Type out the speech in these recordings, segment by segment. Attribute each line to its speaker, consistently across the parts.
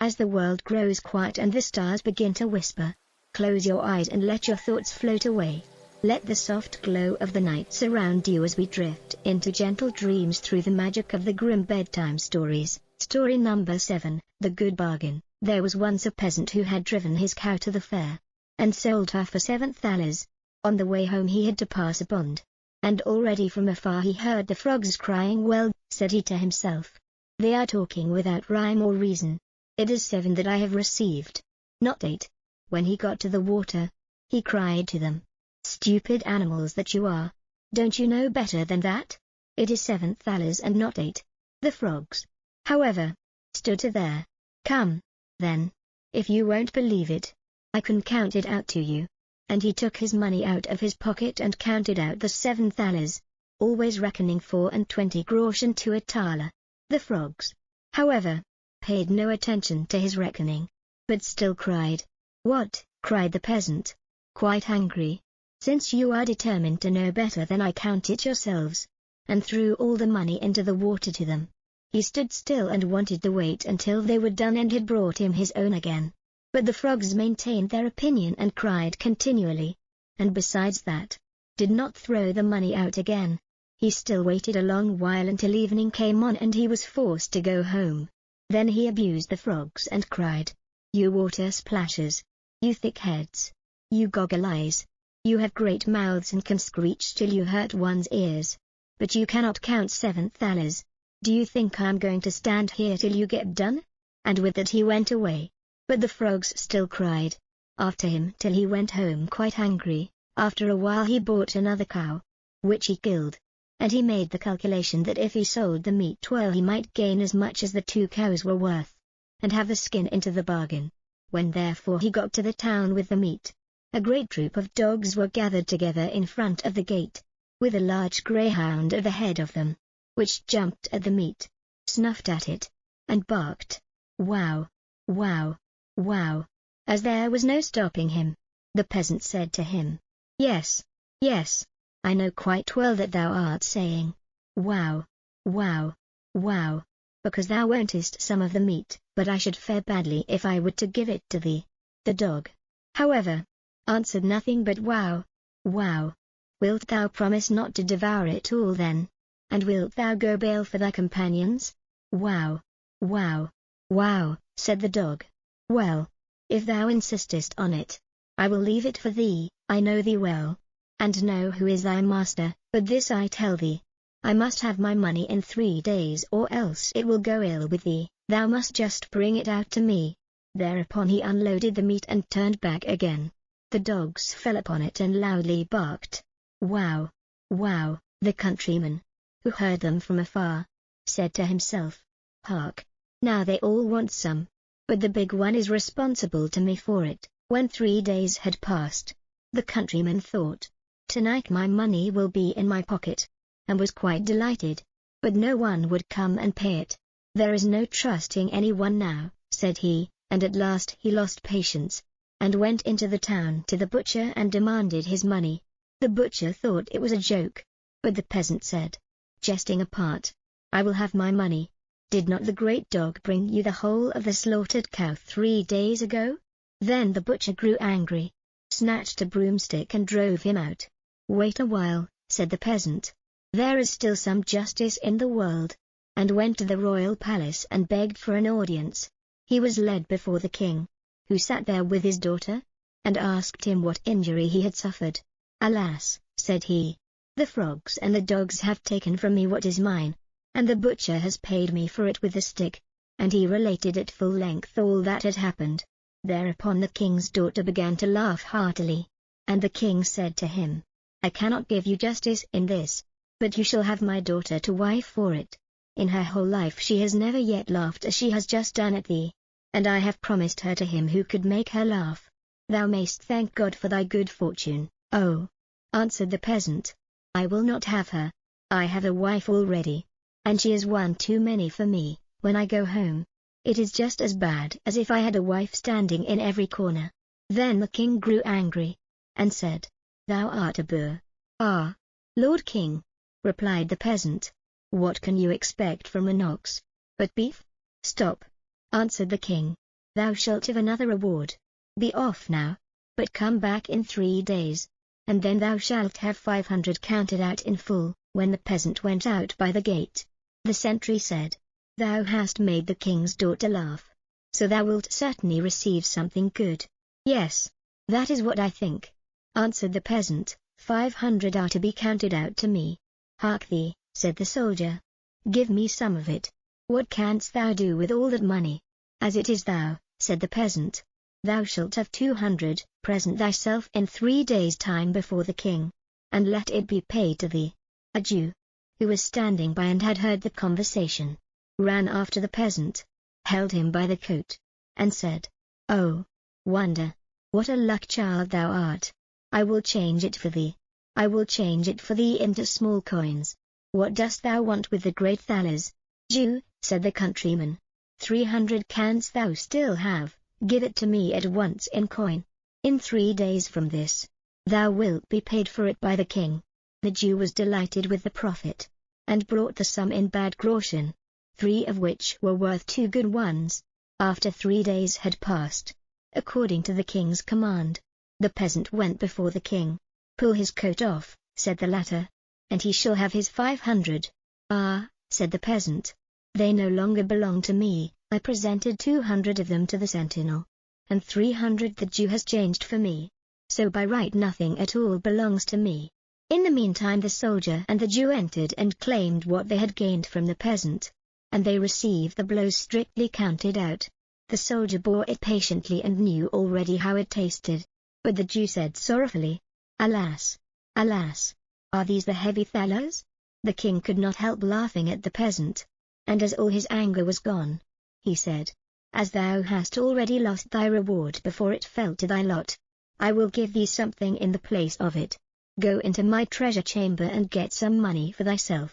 Speaker 1: As the world grows quiet and the stars begin to whisper, close your eyes and let your thoughts float away. Let the soft glow of the night surround you as we drift into gentle dreams through the magic of the Grimm bedtime stories. Story number 7, The Good Bargain. There was once a peasant who had driven his cow to the fair, and sold her for 7 thalers. On the way home he had to pass a pond, and already from afar he heard the frogs crying. Well, said he to himself, they are talking without rhyme or reason. It is 7 that I have received, not 8. When he got to the water, he cried to them, stupid animals that you are, don't you know better than that? It is 7 thalers and not 8. The frogs, however, stood there. Come, then, if you won't believe it, I can count it out to you. And he took his money out of his pocket and counted out the 7 thalers, always reckoning 4 and 20 groschen to a thaler. The frogs, however, paid no attention to his reckoning, but still cried. What? Cried the peasant, quite angry. Since you are determined to know better than I, count it yourselves, and threw all the money into the water to them. He stood still and wanted to wait until they were done and had brought him his own again. But the frogs maintained their opinion and cried continually, and besides that, did not throw the money out again. He still waited a long while until evening came on and he was forced to go home. Then he abused the frogs and cried, you water splashers, you thick heads, you goggle eyes, you have great mouths and can screech till you hurt one's ears, but you cannot count 7 thalers. Do you think I'm going to stand here till you get done? And with that he went away. But the frogs still cried after him till he went home quite angry. After a while he bought another cow, which he killed, and he made the calculation that if he sold the meat well he might gain as much as the 2 cows were worth, and have the skin into the bargain. When therefore he got to the town with the meat, a great troop of dogs were gathered together in front of the gate, with a large greyhound at the head of them, which jumped at the meat, snuffed at it, and barked, wow, wow, wow. As there was no stopping him, the peasant said to him, yes, yes, I know quite well that thou art saying, wow, wow, wow, because thou wantest some of the meat, but I should fare badly if I were to give it to thee. The dog, however, answered nothing but wow, wow. Wilt thou promise not to devour it all then? And wilt thou go bail for thy companions? Wow, wow, wow, said the dog. Well, if thou insistest on it, I will leave it for thee. I know thee well, and know who is thy master, but this I tell thee, I must have my money in 3 days or else it will go ill with thee. Thou must just bring it out to me. Thereupon he unloaded the meat and turned back again. The dogs fell upon it and loudly barked, wow, wow. The countryman, who heard them from afar, said to himself, hark, now they all want some, but the big one is responsible to me for it. When 3 days had passed, the countryman thought, tonight my money will be in my pocket, and was quite delighted, but no one would come and pay it. There is no trusting anyone now, said he, and at last he lost patience, and went into the town to the butcher and demanded his money. The butcher thought it was a joke, but the peasant said, jesting apart, I will have my money. Did not the great dog bring you the whole of the slaughtered cow 3 days ago? Then the butcher grew angry, snatched a broomstick and drove him out. Wait a while, said the peasant. There is still some justice in the world, and went to the royal palace and begged for an audience. He was led before the king, who sat there with his daughter, and asked him what injury he had suffered. Alas, said he, the frogs and the dogs have taken from me what is mine, and the butcher has paid me for it with a stick. And he related at full length all that had happened. Thereupon the king's daughter began to laugh heartily, and the king said to him, I cannot give you justice in this, but you shall have my daughter to wife for it. In her whole life she has never yet laughed as she has just done at thee, and I have promised her to him who could make her laugh. Thou mayst thank God for thy good fortune. Oh, answered the peasant, I will not have her. I have a wife already, and she is one too many for me. When I go home, it is just as bad as if I had a wife standing in every corner. Then the king grew angry, and said, Thou art a boor. Ah, Lord King, replied the peasant, what can you expect from an ox, but beef? Stop, answered the king, Thou shalt have another reward. Be off now, but come back in 3 days, and then thou shalt have 500 counted out in full." When the peasant went out by the gate, the sentry said, "Thou hast made the king's daughter laugh, so thou wilt certainly receive something good." "Yes, that is what I think," answered the peasant. 500 are to be counted out to me." "Hark thee," said the soldier, "give me some of it. What canst thou do with all that money?" "As it is thou," said the peasant, "thou shalt have 200. Present thyself in 3 days' time before the king, and let it be paid to thee." A Jew, who was standing by and had heard the conversation, ran after the peasant, held him by the coat, and said, "Oh, wonder, what a luck child thou art! I will change it for thee. I will change it for thee into small coins. What dost thou want with the great thalers?" "Jew," said the countryman, 300 canst thou still have. Give it to me at once in coin. In 3 days from this, thou wilt be paid for it by the king." The Jew was delighted with the profit, and brought the sum in bad groschen, 3 of which were worth 2 good ones. After 3 days had passed, according to the king's command, the peasant went before the king. "Pull his coat off," said the latter, "and he shall have his 500. "Ah," said the peasant, "they no longer belong to me. I presented 200 of them to the sentinel, and 300 the Jew has changed for me, so by right nothing at all belongs to me." In the meantime the soldier and the Jew entered and claimed what they had gained from the peasant, and they received the blows strictly counted out. The soldier bore it patiently and knew already how it tasted, but the Jew said sorrowfully, "Alas, alas, are these the heavy thalers?" The king could not help laughing at the peasant, and as all his anger was gone, he said, "As thou hast already lost thy reward before it fell to thy lot, I will give thee something in the place of it. Go into my treasure chamber and get some money for thyself,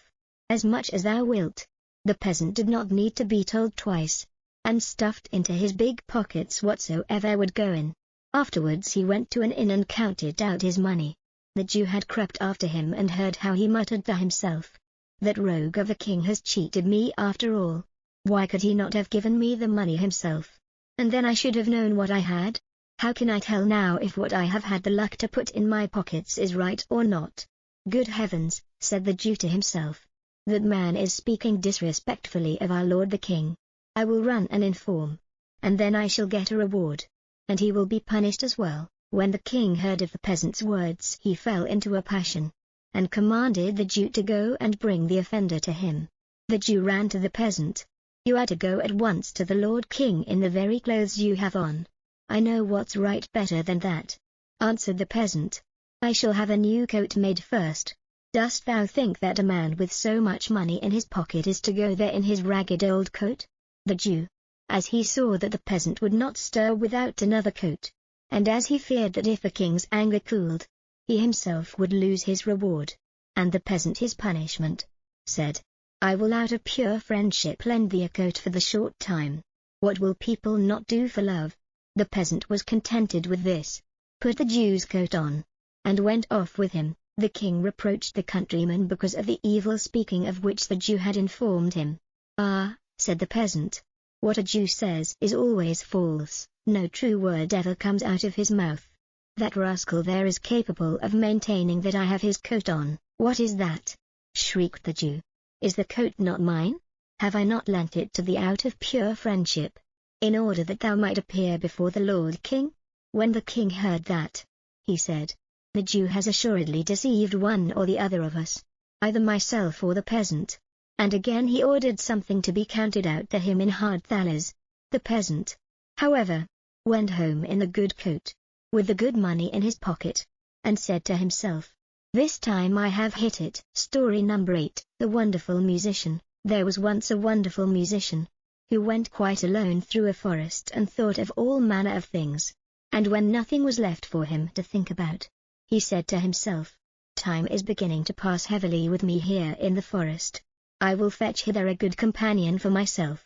Speaker 1: as much as thou wilt." The peasant did not need to be told twice, and stuffed into his big pockets whatsoever would go in. Afterwards he went to an inn and counted out his money. The Jew had crept after him and heard how he muttered to himself, "That rogue of a king has cheated me after all. Why could he not have given me the money himself? And then I should have known what I had. How can I tell now if what I have had the luck to put in my pockets is right or not?" "Good heavens," said the Jew to himself, "that man is speaking disrespectfully of our lord the king. I will run and inform, and then I shall get a reward, and he will be punished as well." When the king heard of the peasant's words he fell into a passion, and commanded the Jew to go and bring the offender to him. The Jew ran to the peasant. "You are to go at once to the lord king in the very clothes you have on." "I know what's right better than that," answered the peasant. "I shall have a new coat made first." "Dost thou think that a man with so much money in his pocket is to go there in his ragged old coat?" The Jew, as he saw that the peasant would not stir without another coat, and as he feared that if the king's anger cooled, he himself would lose his reward, and the peasant his punishment, said, "I will out of pure friendship lend thee a coat for the short time. What will people not do for love?" The peasant was contented with this, put the Jew's coat on, and went off with him. The king reproached the countryman because of the evil speaking of which the Jew had informed him. "Ah," said the peasant, "what a Jew says is always false, no true word ever comes out of his mouth. That rascal there is capable of maintaining that I have his coat on." "What is that?" shrieked the Jew. "Is the coat not mine? Have I not lent it to thee out of pure friendship, in order that thou might appear before the Lord King?" When the king heard that, he said, "The Jew has assuredly deceived one or the other of us, either myself or the peasant." And again he ordered something to be counted out to him in hard thalers. The peasant, however, went home in the good coat, with the good money in his pocket, and said to himself, "This time I have hit it." Story number 8, The Wonderful Musician. There was once a wonderful musician, who went quite alone through a forest and thought of all manner of things, and when nothing was left for him to think about, he said to himself, "Time is beginning to pass heavily with me here in the forest. I will fetch hither a good companion for myself."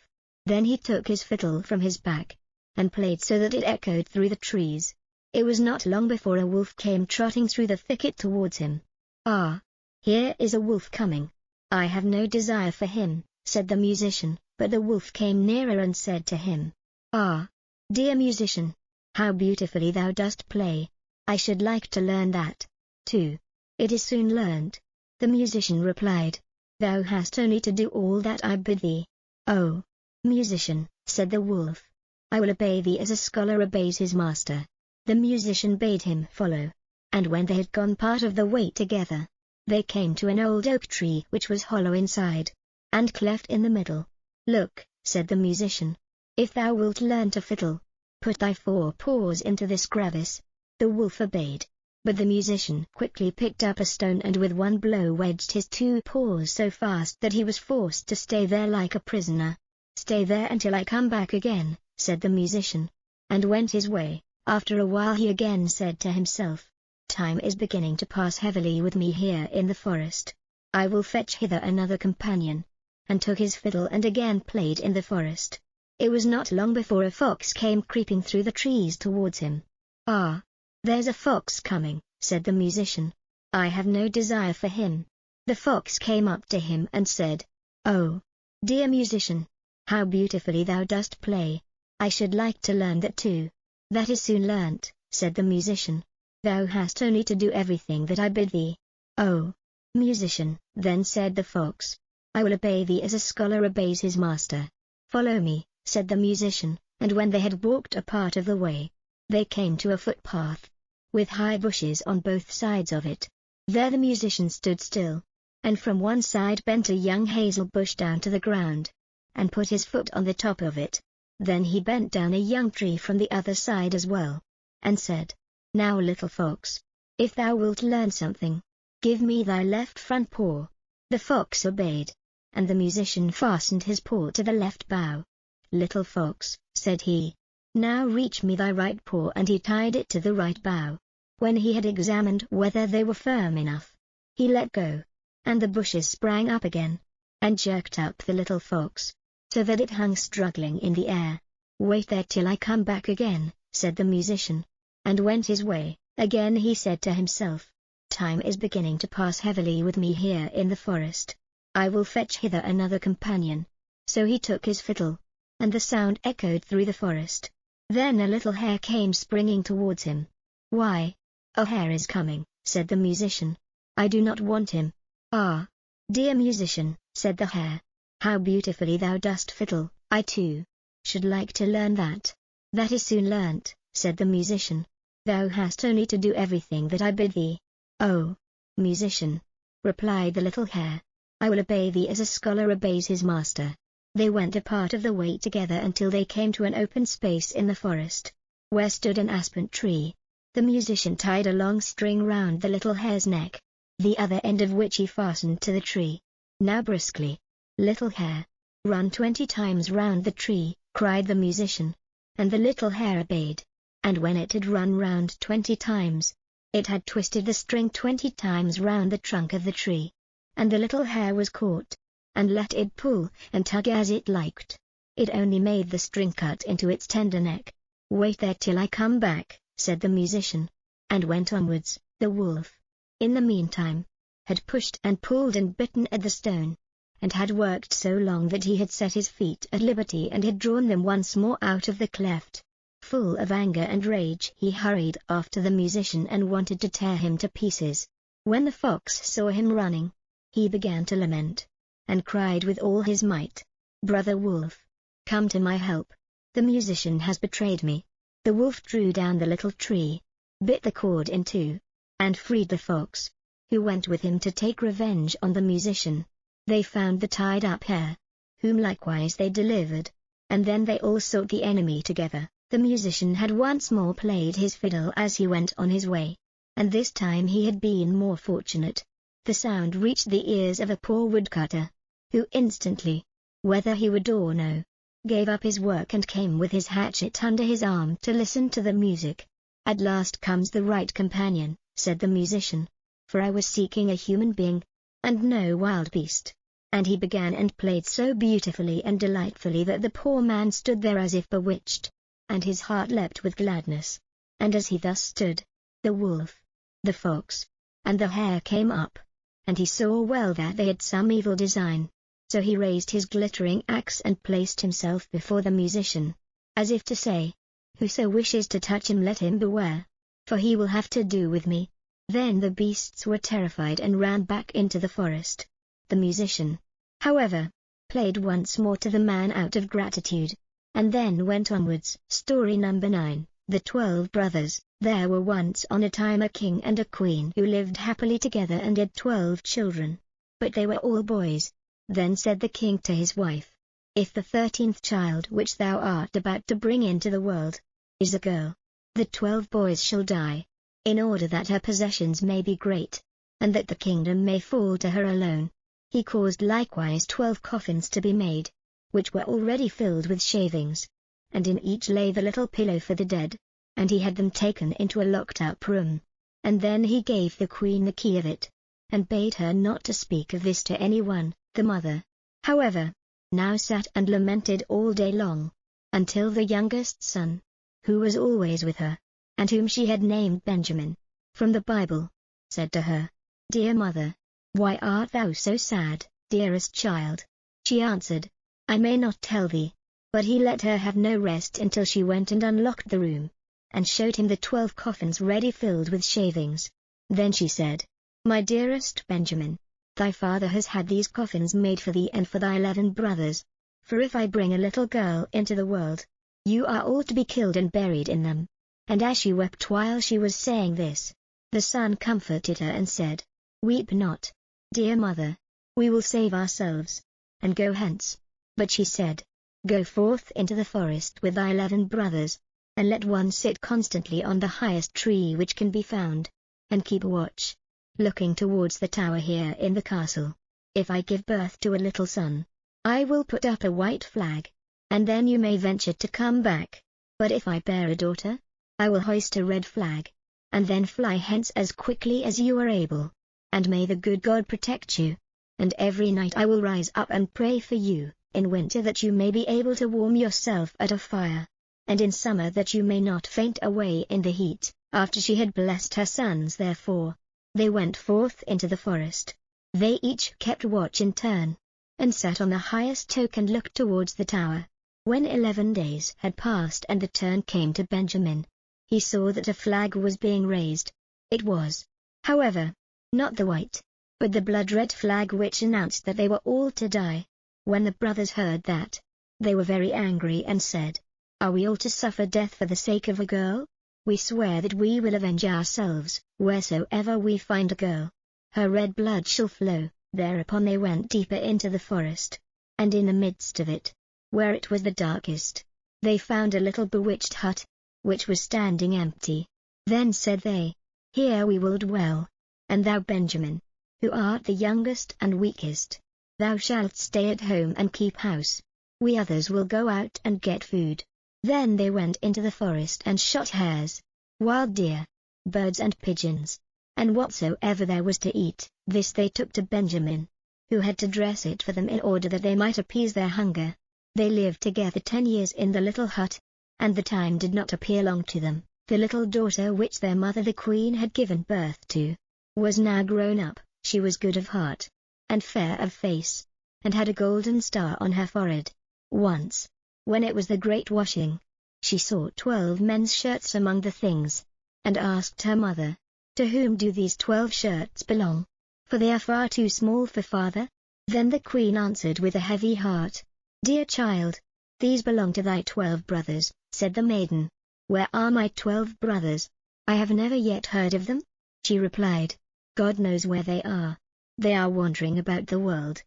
Speaker 1: Then he took his fiddle from his back, and played so that it echoed through the trees. It was not long before a wolf came trotting through the thicket towards him. "Ah, here is a wolf coming. I have no desire for him," said the musician, but the wolf came nearer and said to him, "Ah, Dear musician, how beautifully thou dost play. I should like to learn that, too. It is soon learnt. The musician replied. Thou hast only to do all that I bid thee. Oh, musician, said the wolf, I will obey thee as a scholar obeys his master. The musician bade him follow. And when they had gone part of the way together, they came to an old oak tree which was hollow inside, and cleft in the middle. Look, said the musician, if thou wilt learn to fiddle, put thy 4 paws into this crevice. The wolf obeyed, but the musician quickly picked up a stone and with one blow wedged his 2 paws so fast that he was forced to stay there like a prisoner. Stay there until I come back again, said the musician, and went his way. After a while he again said to himself, time is beginning to pass heavily with me here in the forest. I will fetch hither another companion, and took his fiddle and again played in the forest. It was not long before a fox came creeping through the trees towards him. Ah, there's a fox coming, said the musician. I have no desire for him. The fox came up to him and said, Oh, dear musician, how beautifully thou dost play. I should like to learn that too. That is soon learnt, said the musician. Thou hast only to do everything that I bid thee. Oh, musician, then said the fox, I will obey thee as a scholar obeys his master. Follow me, said the musician, and when they had walked a part of the way, they came to a footpath, with high bushes on both sides of it. There the musician stood still, and from one side bent a young hazel bush down to the ground, and put his foot on the top of it. Then he bent down a young tree from the other side as well, and said, Now little fox, if thou wilt learn something, give me thy left front paw. The fox obeyed, and the musician fastened his paw to the left bough. Little fox, said he, now reach me thy right paw, and he tied it to the right bough. When he had examined whether they were firm enough, he let go, and the bushes sprang up again, and jerked up the little fox, so that it hung struggling in the air. Wait there till I come back again, said the musician, and went his way. Again he said to himself, time is beginning to pass heavily with me here in the forest. I will fetch hither another companion. So he took his fiddle, and the sound echoed through the forest. Then a little hare came springing towards him. Why, a hare is coming, said the musician. I do not want him. Ah, dear musician, said the hare, how beautifully thou dost fiddle. I too should like to learn that. That is soon learnt, said the musician. Thou hast only to do everything that I bid thee. Oh, musician, replied the little hare, I will obey thee as a scholar obeys his master. They went a part of the way together until they came to an open space in the forest, where stood an aspen tree. The musician tied a long string round the little hare's neck, the other end of which he fastened to the tree. Now briskly, little hare, run 20 times round the tree, cried the musician, and the little hare obeyed, and when it had run round 20 times, it had twisted the string 20 times round the trunk of the tree, and the little hare was caught, and let it pull and tug as it liked. It only made the string cut into its tender neck. Wait there till I come back, said the musician, and went onwards. The wolf, in the meantime, had pushed and pulled and bitten at the stone, and had worked so long that he had set his feet at liberty and had drawn them once more out of the cleft. Full of anger and rage he hurried after the musician and wanted to tear him to pieces. When the fox saw him running, he began to lament, and cried with all his might, Brother Wolf, come to my help. The musician has betrayed me. The wolf drew down the little tree, bit the cord in two, and freed the fox, who went with him to take revenge on the musician. They found the tied-up hare, whom likewise they delivered, and then they all sought the enemy together. The musician had once more played his fiddle as he went on his way, and this time he had been more fortunate. The sound reached the ears of a poor woodcutter, who instantly, whether he would or no, gave up his work and came with his hatchet under his arm to listen to the music. At last comes the right companion, said the musician, for I was seeking a human being, and no wild beast. And he began and played so beautifully and delightfully that the poor man stood there as if bewitched, and his heart leapt with gladness. And as he thus stood, the wolf, the fox, and the hare came up, and he saw well that they had some evil design. So he raised his glittering axe and placed himself before the musician, as if to say, Whoso wishes to touch him, let him beware, for he will have to do with me." Then the beasts were terrified and ran back into the forest. The musician, however, played once more to the man out of gratitude, and then went onwards. Story number 9, The 12 Brothers. There were once on a time a king and a queen who lived happily together and had 12 children. But they were all boys. Then said the king to his wife, "If the 13th child which thou art about to bring into the world is a girl, the 12 boys shall die, in order that her possessions may be great, and that the kingdom may fall to her alone." He caused likewise 12 coffins to be made, which were already filled with shavings, and in each lay the little pillow for the dead, and he had them taken into a locked-up room. And then he gave the queen the key of it, and bade her not to speak of this to anyone. The mother, however, now sat and lamented all day long, until the youngest son, who was always with her, and whom she had named Benjamin, from the Bible, said to her, "Dear mother, why art thou so sad, dearest child?" She answered, "I may not tell thee." But he let her have no rest until she went and unlocked the room, and showed him the 12 coffins ready filled with shavings. Then she said, "My dearest Benjamin, thy father has had these coffins made for thee and for thy 11 brothers. For if I bring a little girl into the world, you are all to be killed and buried in them." And as she wept while she was saying this, the son comforted her and said, "Weep not, dear mother, we will save ourselves, and go hence." But she said, "Go forth into the forest with thy 11 brothers, and let one sit constantly on the highest tree which can be found, and keep watch, looking towards the tower here in the castle. If I give birth to a little son, I will put up a white flag, and then you may venture to come back. But if I bear a daughter, I will hoist a red flag, and then fly hence as quickly as you are able. And may the good God protect you. And every night I will rise up and pray for you, in winter that you may be able to warm yourself at a fire, and in summer that you may not faint away in the heat." After she had blessed her sons therefore, they went forth into the forest. They each kept watch in turn, and sat on the highest oak and looked towards the tower. When 11 days had passed and the turn came to Benjamin, he saw that a flag was being raised. It was, however, not the white, but the blood-red flag which announced that they were all to die. When the brothers heard that, they were very angry and said, "Are we all to suffer death for the sake of a girl? We swear that we will avenge ourselves. Wheresoever we find a girl, her red blood shall flow." Thereupon they went deeper into the forest, and in the midst of it, where it was the darkest, they found a little bewitched hut, which was standing empty. Then said they, "Here we will dwell, and thou Benjamin, who art the youngest and weakest, thou shalt stay at home and keep house. We others will go out and get food." Then they went into the forest and shot hares, wild deer, birds and pigeons, and whatsoever there was to eat. This they took to Benjamin, who had to dress it for them in order that they might appease their hunger. They lived together 10 years in the little hut, and the time did not appear long to them. The little daughter which their mother the queen had given birth to, was now grown up. She was good of heart, and fair of face, and had a golden star on her forehead. Once, when it was the great washing, she saw 12 men's shirts among the things, and asked her mother, "To whom do these 12 shirts belong? For they are far too small for father." Then the queen answered with a heavy heart, "Dear child, these belong to thy 12 brothers." Said the maiden, "Where are my 12 brothers? I have never yet heard of them." She replied, "God knows where they are. They are wandering about the world."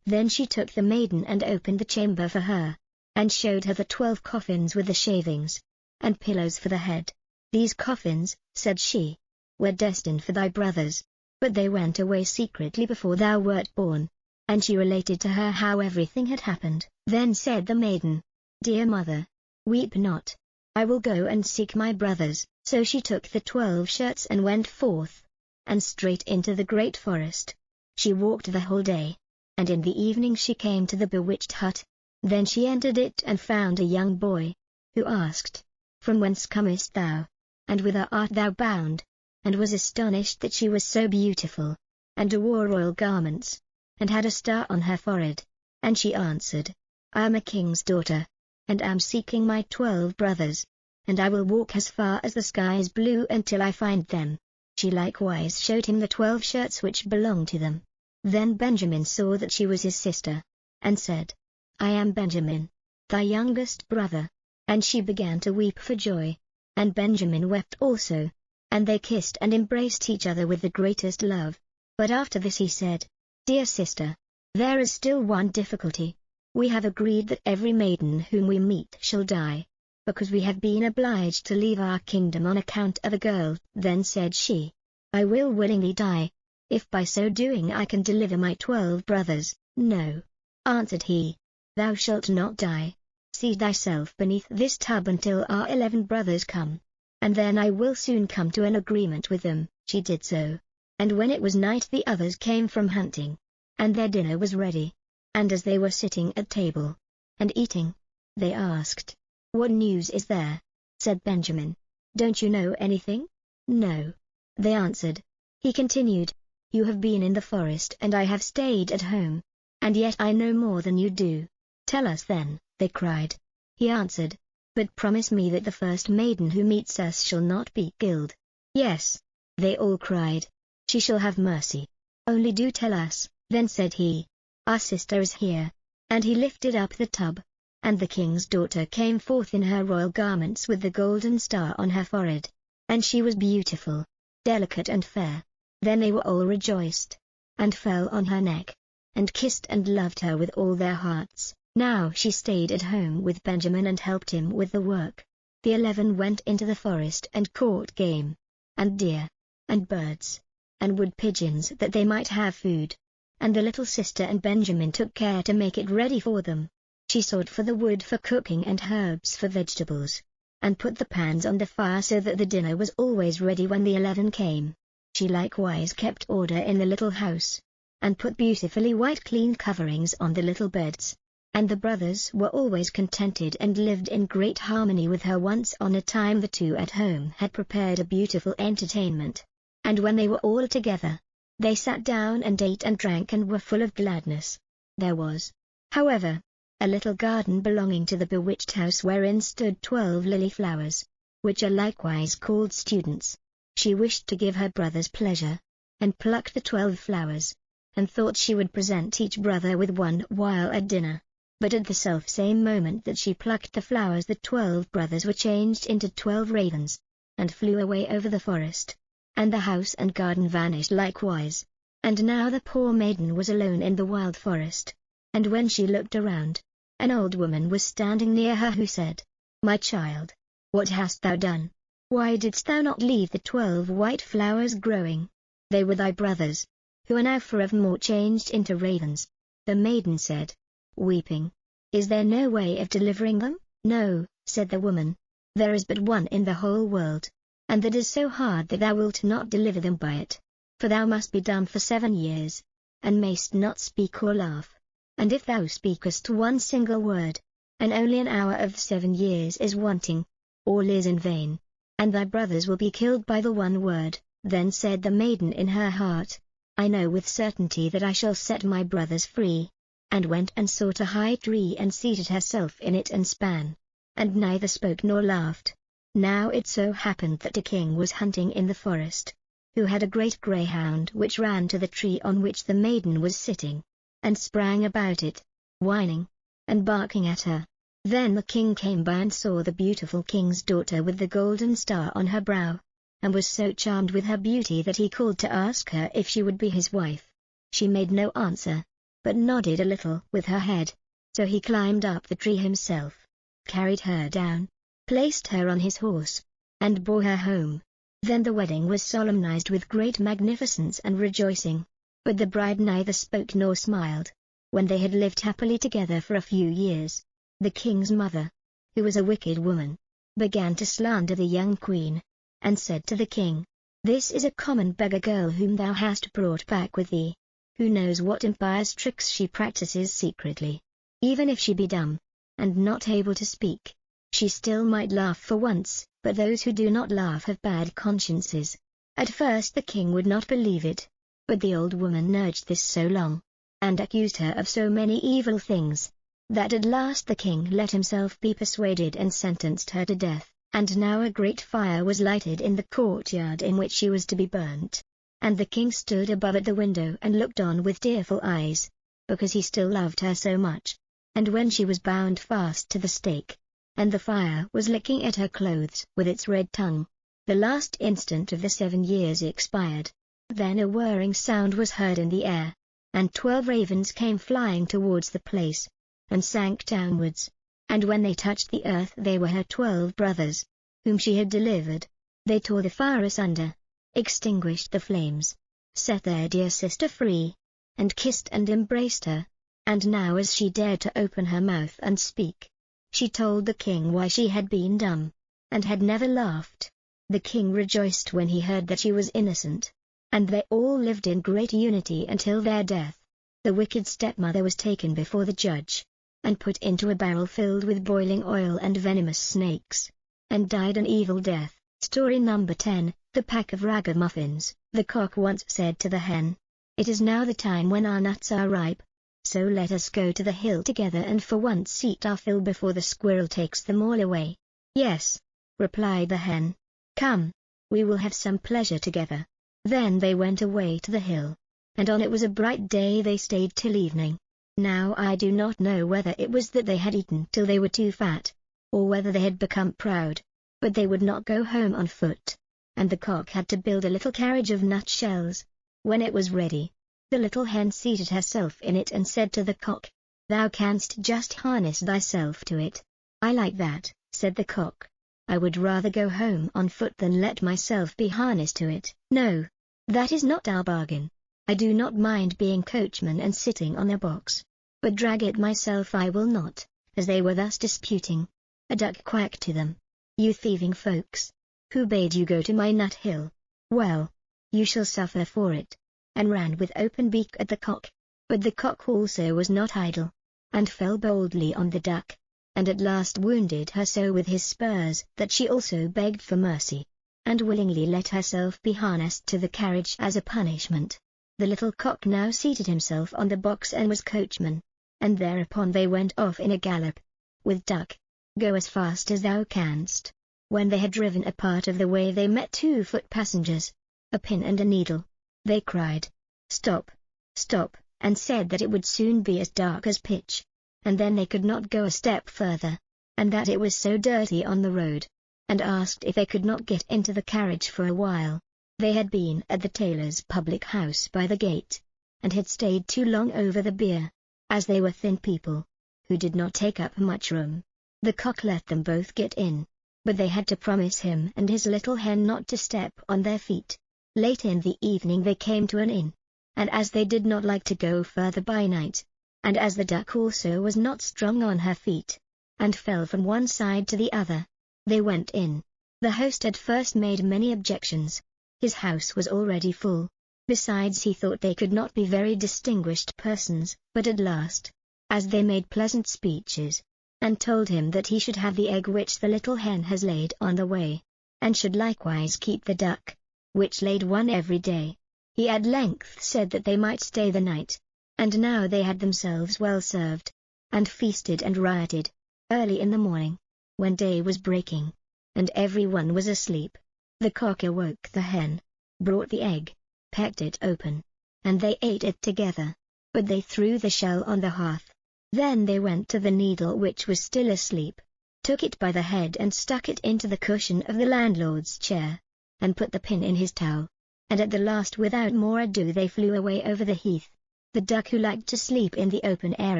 Speaker 1: Then she took the maiden and opened the chamber for her, and showed her the 12 coffins with the shavings, and pillows for the head. "These coffins," said she, "were destined for thy brothers, but they went away secretly before thou wert born." And she related to her how everything had happened. Then said the maiden, "Dear mother, weep not. I will go and seek my brothers." So she took the 12 shirts and went forth, and straight into the great forest. She walked the whole day, and in the evening she came to the bewitched hut. Then she entered it and found a young boy, who asked, "From whence comest thou, and whither art thou bound?" and was astonished that she was so beautiful, and wore royal garments, and had a star on her forehead. And she answered, "I am a king's daughter, and am seeking my 12 brothers." and I will walk as far as the sky is blue until I find them." She likewise showed him the 12 shirts which belonged to them. Then Benjamin saw that she was his sister, and said, "I am Benjamin, thy youngest brother." And she began to weep for joy, and Benjamin wept also, and they kissed and embraced each other with the greatest love. But after this he said, "Dear sister, there is still one difficulty. We have agreed that every maiden whom we meet shall die, because we have been obliged to leave our kingdom on account of a girl." Then said she, "I will willingly die, if by so doing I can deliver my 12 brothers." "No," answered he, "thou shalt not die. Seat thyself beneath this tub until our 11 brothers come, and then I will soon come to an agreement with them." She did so, and when it was night the others came from hunting, and their dinner was ready. And as they were sitting at table, and eating, they asked, "What news is there?" Said Benjamin, "Don't you know anything?" "No," they answered. He continued, "You have been in the forest and I have stayed at home, and yet I know more than you do." "Tell us then," they cried. He answered, "But promise me that the first maiden who meets us shall not be killed." "Yes," they all cried, "she shall have mercy. Only do tell us." Then said he, "Our sister is here." And he lifted up the tub, and the king's daughter came forth in her royal garments with the golden star on her forehead, and she was beautiful, delicate and fair. Then they were all rejoiced, and fell on her neck, and kissed and loved her with all their hearts. Now she stayed at home with Benjamin and helped him with the work. The 11 went into the forest and caught game, and deer, and birds, and wood pigeons that they might have food. And the little sister and Benjamin took care to make it ready for them. She sought for the wood for cooking and herbs for vegetables, and put the pans on the fire so that the dinner was always ready when the 11 came. She likewise kept order in the little house, and put beautifully white clean coverings on the little beds. And the brothers were always contented and lived in great harmony with her. Once on a time the 2 at home had prepared a beautiful entertainment, and when they were all together, they sat down and ate and drank and were full of gladness. There was, however, a little garden belonging to the bewitched house wherein stood 12 lily flowers, which are likewise called students. She wished to give her brothers pleasure, and plucked the 12 flowers, and thought she would present each brother with one while at dinner. But at the self-same moment that she plucked the flowers the 12 brothers were changed into 12 ravens, and flew away over the forest, and the house and garden vanished likewise. And now the poor maiden was alone in the wild forest, and when she looked around, an old woman was standing near her who said, "My child, what hast thou done? Why didst thou not leave the 12 white flowers growing? They were thy brothers, who are now forevermore changed into ravens." The maiden said, weeping, "Is there no way of delivering them?" "No," said the woman, "there is but one in the whole world, and that is so hard that thou wilt not deliver them by it. For thou must be dumb for 7 years, and mayst not speak or laugh. And if thou speakest one single word, and only an hour of the 7 years is wanting, all is in vain, and thy brothers will be killed by the one word." Then said the maiden in her heart, "I know with certainty that I shall set my brothers free," and went and sought a high tree and seated herself in it and span, and neither spoke nor laughed. Now it so happened that a king was hunting in the forest, who had a great greyhound which ran to the tree on which the maiden was sitting, and sprang about it, whining, and barking at her. Then the king came by and saw the beautiful king's daughter with the golden star on her brow, and was so charmed with her beauty that he called to ask her if she would be his wife. She made no answer, but nodded a little with her head. So he climbed up the tree himself, carried her down, placed her on his horse, and bore her home. Then the wedding was solemnized with great magnificence and rejoicing, but the bride neither spoke nor smiled. When they had lived happily together for a few years, the king's mother, who was a wicked woman, began to slander the young queen, and said to the king, "This is a common beggar girl whom thou hast brought back with thee. Who knows what impious tricks she practices secretly? Even if she be dumb, and not able to speak, she still might laugh for once, but those who do not laugh have bad consciences." At first the king would not believe it, but the old woman urged this so long, and accused her of so many evil things, that at last the king let himself be persuaded and sentenced her to death. And now a great fire was lighted in the courtyard in which she was to be burnt. And the king stood above at the window and looked on with tearful eyes, because he still loved her so much. And when she was bound fast to the stake, and the fire was licking at her clothes with its red tongue, the last instant of the 7 years expired. Then a whirring sound was heard in the air, and 12 ravens came flying towards the place, and sank downwards. And when they touched the earth they were her 12 brothers, whom she had delivered. They tore the fire asunder, extinguished the flames, set their dear sister free, and kissed and embraced her. And now as she dared to open her mouth and speak, she told the king why she had been dumb, and had never laughed. The king rejoiced when he heard that she was innocent, and they all lived in great unity until their death. The wicked stepmother was taken before the judge, and put into a barrel filled with boiling oil and venomous snakes, and died an evil death. Story number 10, The Pack of Ragamuffins. The cock once said to the hen, "It is now the time when our nuts are ripe, so let us go to the hill together and for once eat our fill before the squirrel takes them all away." "Yes," replied the hen. "Come, we will have some pleasure together." Then they went away to the hill, and on it was a bright day they stayed till evening. Now I do not know whether it was that they had eaten till they were too fat, or whether they had become proud, but they would not go home on foot, and the cock had to build a little carriage of nutshells. When it was ready, the little hen seated herself in it and said to the cock, "Thou canst just harness thyself to it." "I like that," said the cock. "I would rather go home on foot than let myself be harnessed to it." "No, that is not our bargain. I do not mind being coachman and sitting on a box, but drag it myself I will not." As they were thus disputing, a duck quacked to them. "You thieving folks! Who bade you go to my nut hill? Well, you shall suffer for it," and ran with open beak at the cock. But the cock also was not idle, and fell boldly on the duck, and at last wounded her so with his spurs that she also begged for mercy, and willingly let herself be harnessed to the carriage as a punishment. The little cock now seated himself on the box and was coachman, and thereupon they went off in a gallop, with Duck, "Go as fast as thou canst." When they had driven a part of the way they met 2 foot passengers, a pin and a needle. They cried, "Stop, stop," and said that it would soon be as dark as pitch, and then they could not go a step further, and that it was so dirty on the road, and asked if they could not get into the carriage for a while. They had been at the tailor's public house by the gate, and had stayed too long over the beer, as they were thin people, who did not take up much room. The cock let them both get in, but they had to promise him and his little hen not to step on their feet. Late in the evening they came to an inn, and as they did not like to go further by night, and as the duck also was not strong on her feet, and fell from one side to the other, they went in. The host at first made many objections. His house was already full. Besides, he thought they could not be very distinguished persons, but at last, as they made pleasant speeches, and told him that he should have the egg which the little hen has laid on the way, and should likewise keep the duck, which laid one every day, he at length said that they might stay the night. And now they had themselves well served, and feasted and rioted. Early in the morning, when day was breaking, and every one was asleep, the cock awoke the hen, brought the egg, pecked it open, and they ate it together, but they threw the shell on the hearth. Then they went to the needle which was still asleep, took it by the head and stuck it into the cushion of the landlord's chair, and put the pin in his towel, and at the last without more ado they flew away over the heath. The duck, who liked to sleep in the open air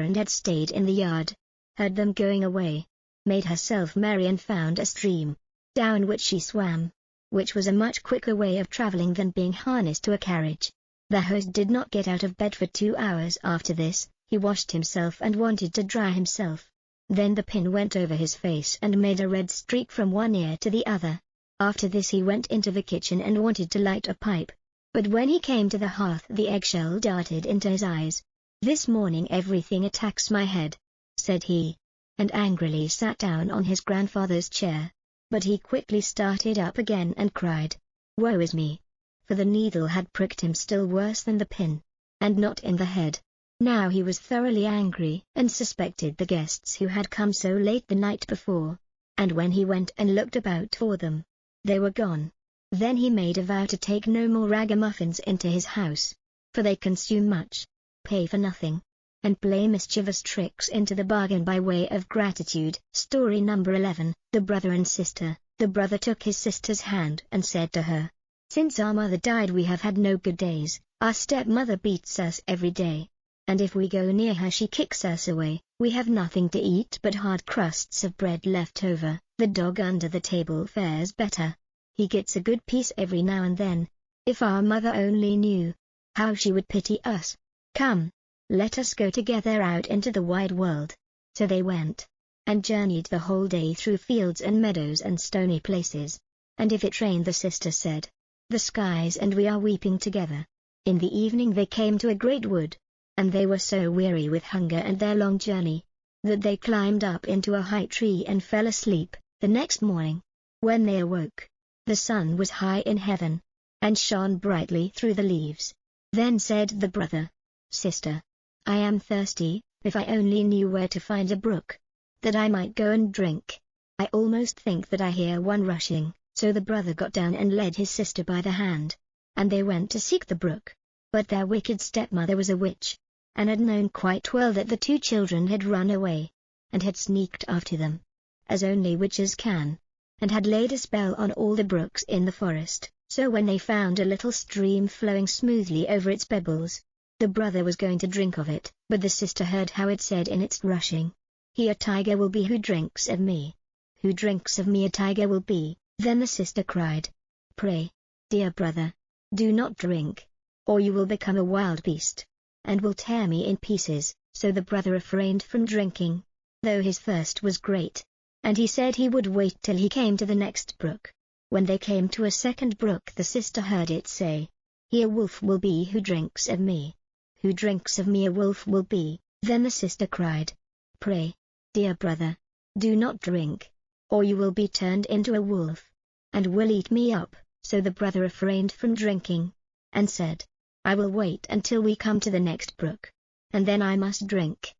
Speaker 1: and had stayed in the yard, heard them going away, made herself merry and found a stream, down which she swam, which was a much quicker way of travelling than being harnessed to a carriage. The host did not get out of bed for 2 hours after this. He washed himself and wanted to dry himself. Then the pin went over his face and made a red streak from one ear to the other. After this he went into the kitchen and wanted to light a pipe, but when he came to the hearth the eggshell darted into his eyes. "This morning everything attacks my head," said he, and angrily sat down on his grandfather's chair. But he quickly started up again and cried, "Woe is me!" For the needle had pricked him still worse than the pin, and not in the head. Now he was thoroughly angry and suspected the guests who had come so late the night before. and when he went and looked about for them, they were gone. Then he made a vow to take no more ragamuffins into his house, for they consume much, pay for nothing, and play mischievous tricks into the bargain by way of gratitude. Story number 11, The Brother and Sister. The brother took his sister's hand and said to her, "Since our mother died we have had no good days. Our stepmother beats us every day, and if we go near her she kicks us away. We have nothing to eat but hard crusts of bread left over. The dog under the table fares better. He gets a good piece every now and then. If our mother only knew how she would pity us. Come, let us go together out into the wide world." So they went, and journeyed the whole day through fields and meadows and stony places. And if it rained, the sister said, "The skies and we are weeping together." In the evening they came to a great wood, and they were so weary with hunger and their long journey, that they climbed up into a high tree and fell asleep. The next morning, when they awoke, the sun was high in heaven, and shone brightly through the leaves. Then said the brother, "Sister, I am thirsty. If I only knew where to find a brook, that I might go and drink. I almost think that I hear one rushing." So the brother got down and led his sister by the hand, and they went to seek the brook. But their wicked stepmother was a witch, and had known quite well that the two children had run away, and had sneaked after them, as only witches can, and had laid a spell on all the brooks in the forest. So when they found a little stream flowing smoothly over its pebbles, the brother was going to drink of it, but the sister heard how it said in its rushing, "He a tiger will be who drinks of me. Who drinks of me a tiger will be." Then the sister cried, "Pray, dear brother, do not drink, or you will become a wild beast, and will tear me in pieces." So the brother refrained from drinking, though his thirst was great, and he said he would wait till he came to the next brook. When they came to a second brook, the sister heard it say, "He a wolf will be who drinks of me. Who drinks of me a wolf will be." Then the sister cried, "Pray, dear brother, do not drink, or you will be turned into a wolf, and will eat me up." So the brother refrained from drinking, and said, "I will wait until we come to the next brook, and then I must drink.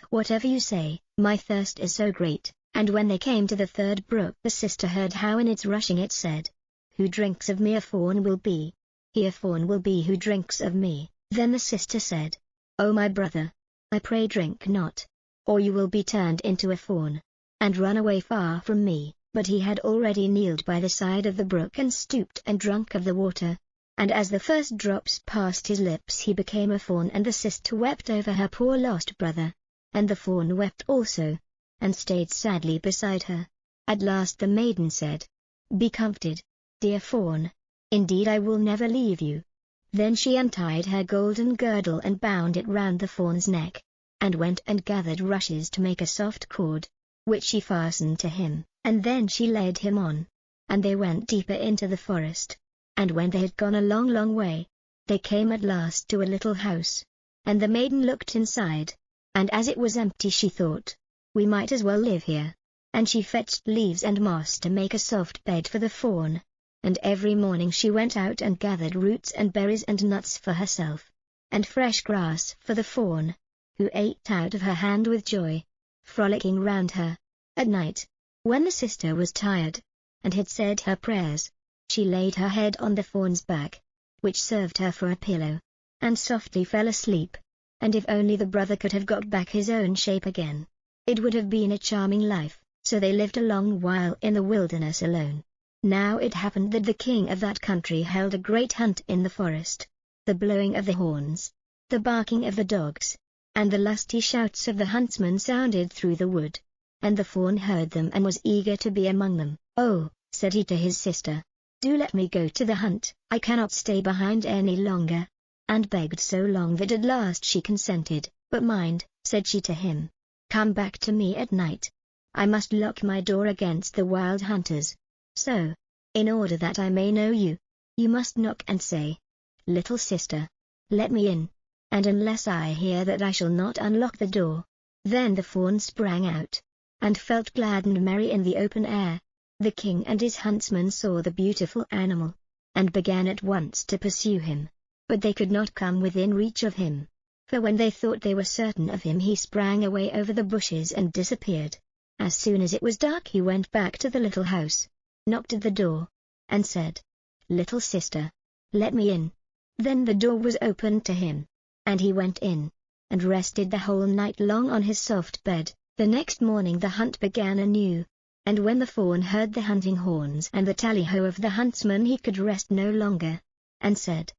Speaker 1: Whatever you say, my thirst is so great." And when they came to the third brook, the sister heard how in its rushing it said, "Who drinks of me a fawn will be. He a fawn will be who drinks of me." Then the sister said, "O my brother, I pray drink not, or you will be turned into a fawn, and run away far from me." But he had already kneeled by the side of the brook and stooped and drunk of the water, and as the first drops passed his lips he became a fawn, and the sister wept over her poor lost brother, and the fawn wept also, and stayed sadly beside her. At last the maiden said, "Be comforted, dear fawn, indeed I will never leave you." Then she untied her golden girdle and bound it round the fawn's neck, and went and gathered rushes to make a soft cord, which she fastened to him, and then she led him on, and they went deeper into the forest, and when they had gone a long, long way, they came at last to a little house, and the maiden looked inside, and as it was empty she thought, "We might as well live here," and she fetched leaves and moss to make a soft bed for the fawn, and every morning she went out and gathered roots and berries and nuts for herself, and fresh grass for the fawn, who ate out of her hand with joy, frolicking round her. At night, when the sister was tired, and had said her prayers, she laid her head on the fawn's back, which served her for a pillow, and softly fell asleep. And if only the brother could have got back his own shape again, it would have been a charming life. So they lived a long while in the wilderness alone. Now it happened that the king of that country held a great hunt in the forest. The blowing of the horns, the barking of the dogs, and the lusty shouts of the huntsmen sounded through the wood, and the fawn heard them and was eager to be among them. "Oh," said he to his sister, "do let me go to the hunt. I cannot stay behind any longer," and begged so long that at last she consented. "But mind," said she to him, "come back to me at night. I must lock my door against the wild hunters. So, in order that I may know you, you must knock and say, 'Little sister, let me in,' and unless I hear that I shall not unlock the door." Then the fawn sprang out, and felt glad and merry in the open air. The king and his huntsmen saw the beautiful animal, and began at once to pursue him, but they could not come within reach of him, for when they thought they were certain of him he sprang away over the bushes and disappeared. As soon as it was dark he went back to the little house, knocked at the door, and said, "Little sister, let me in." Then the door was opened to him, and he went in, and rested the whole night long on his soft bed. The next morning the hunt began anew, and when the fawn heard the hunting horns and the tally-ho of the huntsman he could rest no longer, and said,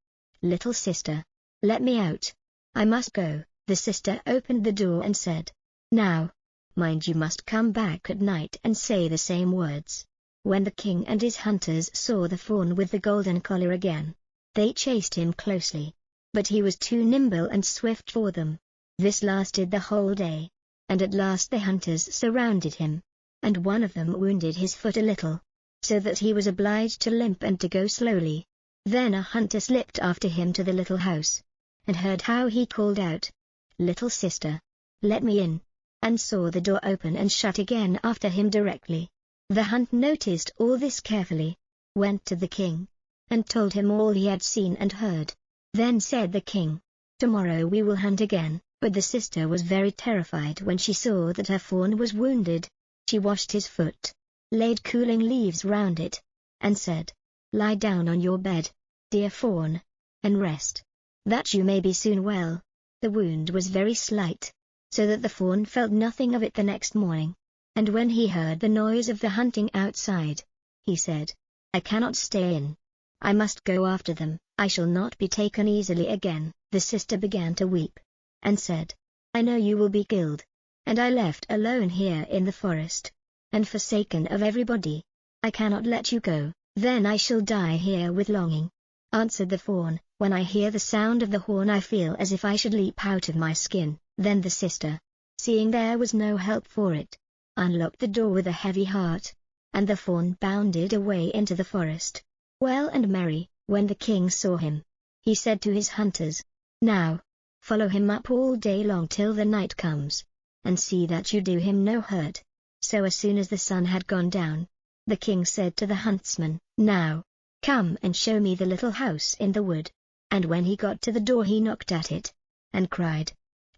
Speaker 1: "Little sister, let me out. I must go." The sister opened the door and said, "Now, mind you must come back at night and say the same words." When the king and his hunters saw the fawn with the golden collar again, they chased him closely, but he was too nimble and swift for them. This lasted the whole day, and at last the hunters surrounded him, and one of them wounded his foot a little, so that he was obliged to limp and to go slowly. Then a hunter slipped after him to the little house, and heard how he called out, "Little sister, let me in," and saw the door open and shut again after him directly. The hunt noticed all this carefully, went to the king, and told him all he had seen and heard. Then said the king, "Tomorrow we will hunt again." But the sister was very terrified when she saw that her fawn was wounded. She washed his foot, laid cooling leaves round it, and said, "Lie down on your bed, dear fawn, and rest, that you may be soon well." The wound was very slight, so that the fawn felt nothing of it the next morning, and when he heard the noise of the hunting outside, he said, "I cannot stay in. I must go after them. I shall not be taken easily again." The sister began to weep, and said, "I know you will be killed, and I left alone here in the forest, and forsaken of everybody. I cannot let you go, then I shall die here with longing." Answered the fawn, "When I hear the sound of the horn I feel as if I should leap out of my skin." Then the sister, seeing there was no help for it, unlocked the door with a heavy heart, and the fawn bounded away into the forest, well and merry. When the king saw him, he said to his hunters, "Now, follow him up all day long till the night comes, and see that you do him no hurt." So as soon as the sun had gone down, the king said to the huntsman, "Now, come and show me the little house in the wood." And when he got to the door he knocked at it, and cried,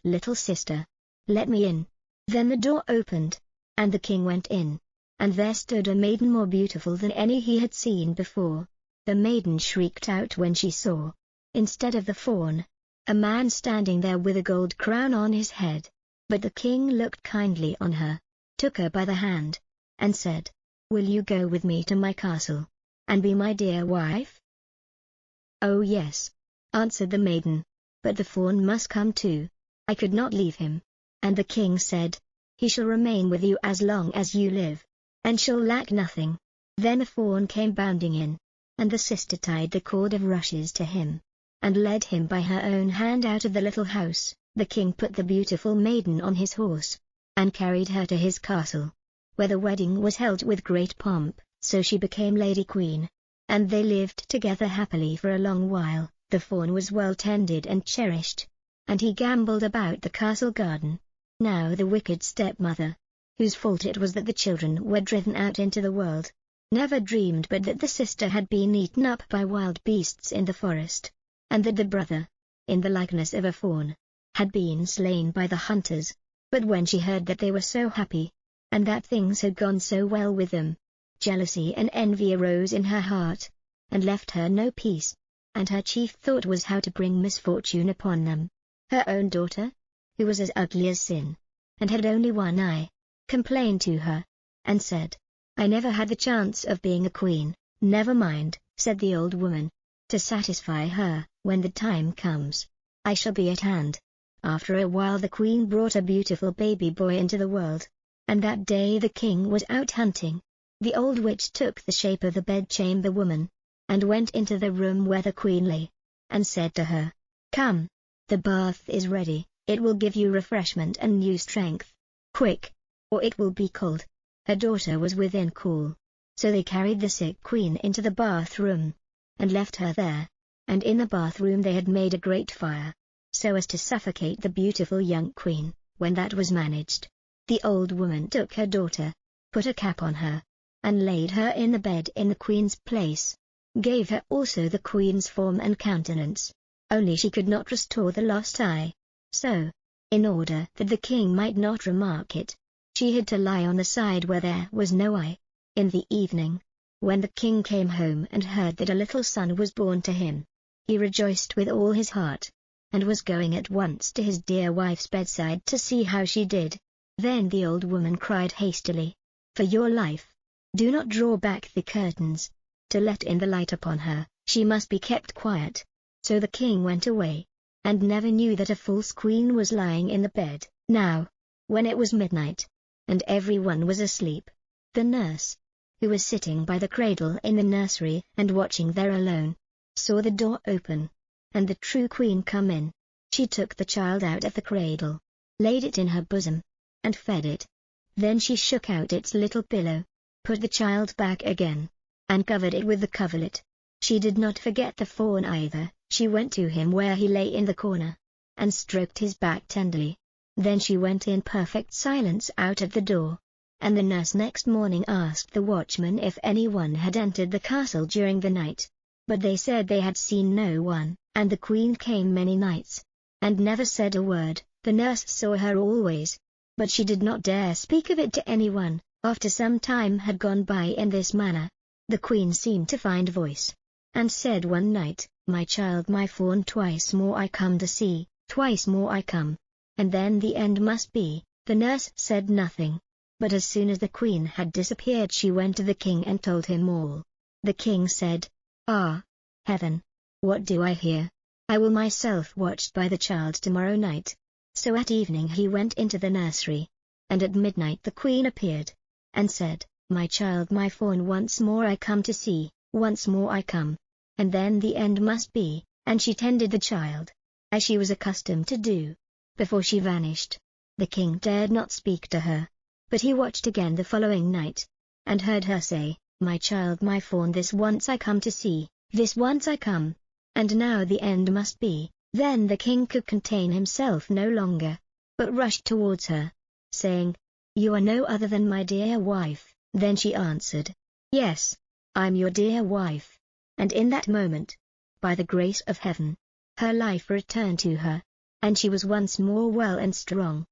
Speaker 1: "Little sister, let me in." Then the door opened, and the king went in, and there stood a maiden more beautiful than any he had seen before. The maiden shrieked out when she saw, instead of the fawn, a man standing there with a gold crown on his head. But the king looked kindly on her, took her by the hand, and said, "Will you go with me to my castle, and be my dear wife?" "Oh yes," answered the maiden, "but the fawn must come too. I could not leave him." And the king said, "He shall remain with you as long as you live, and shall lack nothing." Then the fawn came bounding in, and the sister tied the cord of rushes to him, and led him by her own hand out of the little house. The king put the beautiful maiden on his horse, and carried her to his castle, where the wedding was held with great pomp. So she became Lady Queen, and they lived together happily for a long while. The fawn was well tended and cherished, and he gamboled about the castle garden. Now the wicked stepmother, whose fault it was that the children were driven out into the world, never dreamed but that the sister had been eaten up by wild beasts in the forest, and that the brother, in the likeness of a fawn, had been slain by the hunters. But when she heard that they were so happy, and that things had gone so well with them, jealousy and envy arose in her heart, and left her no peace, and her chief thought was how to bring misfortune upon them. Her own daughter, who was as ugly as sin, and had only one eye, complained to her, and said, "I never had the chance of being a queen." "Never mind," said the old woman, "to satisfy her, when the time comes, I shall be at hand." After a while the queen brought a beautiful baby boy into the world, and that day the king was out hunting. The old witch took the shape of the bedchamber woman, and went into the room where the queen lay, and said to her, "Come, the bath is ready, it will give you refreshment and new strength. Quick, or it will be cold." Her daughter was within call, so they carried the sick queen into the bathroom, and left her there, and in the bathroom they had made a great fire, so as to suffocate the beautiful young queen. When that was managed, the old woman took her daughter, put a cap on her, and laid her in the bed in the queen's place, gave her also the queen's form and countenance, only she could not restore the lost eye. So, in order that the king might not remark it, She had to lie on the side where there was no eye. In the evening, when the king came home and heard that a little son was born to him, he rejoiced with all his heart, and was going at once to his dear wife's bedside to see how she did. Then the old woman cried hastily, "For your life, do not draw back the curtains, to let in the light upon her, she must be kept quiet." So the king went away, and never knew that a false queen was lying in the bed. Now, when it was midnight, and everyone was asleep, the nurse, who was sitting by the cradle in the nursery and watching there alone, saw the door open, and the true queen come in. She took the child out of the cradle, laid it in her bosom, and fed it. Then she shook out its little pillow, put the child back again, and covered it with the coverlet. She did not forget the fawn either. She went to him where he lay in the corner, and stroked his back tenderly. Then she went in perfect silence out at the door, and the nurse next morning asked the watchman if anyone had entered the castle during the night. But they said they had seen no one, and the queen came many nights, and never said a word. The nurse saw her always, but she did not dare speak of it to anyone. After some time had gone by in this manner, the queen seemed to find voice, and said one night, "My child, my fawn, twice more I come to see, twice more I come, and then the end must be." The nurse said nothing, but as soon as the queen had disappeared she went to the king and told him all. The king said, "Ah, heaven! What do I hear? I will myself watch by the child tomorrow night." So at evening he went into the nursery, and at midnight the queen appeared, and said, "My child, my fawn, once more I come to see, once more I come, and then the end must be." And she tended the child, as she was accustomed to do, before she vanished. The king dared not speak to her, but he watched again the following night, and heard her say, "My child, my fawn, this once I come to see, this once I come, and now the end must be." Then the king could contain himself no longer, but rushed towards her, saying, "You are no other than my dear wife." Then she answered, "Yes, I'm your dear wife." And in that moment, by the grace of heaven, her life returned to her, and she was once more well and strong.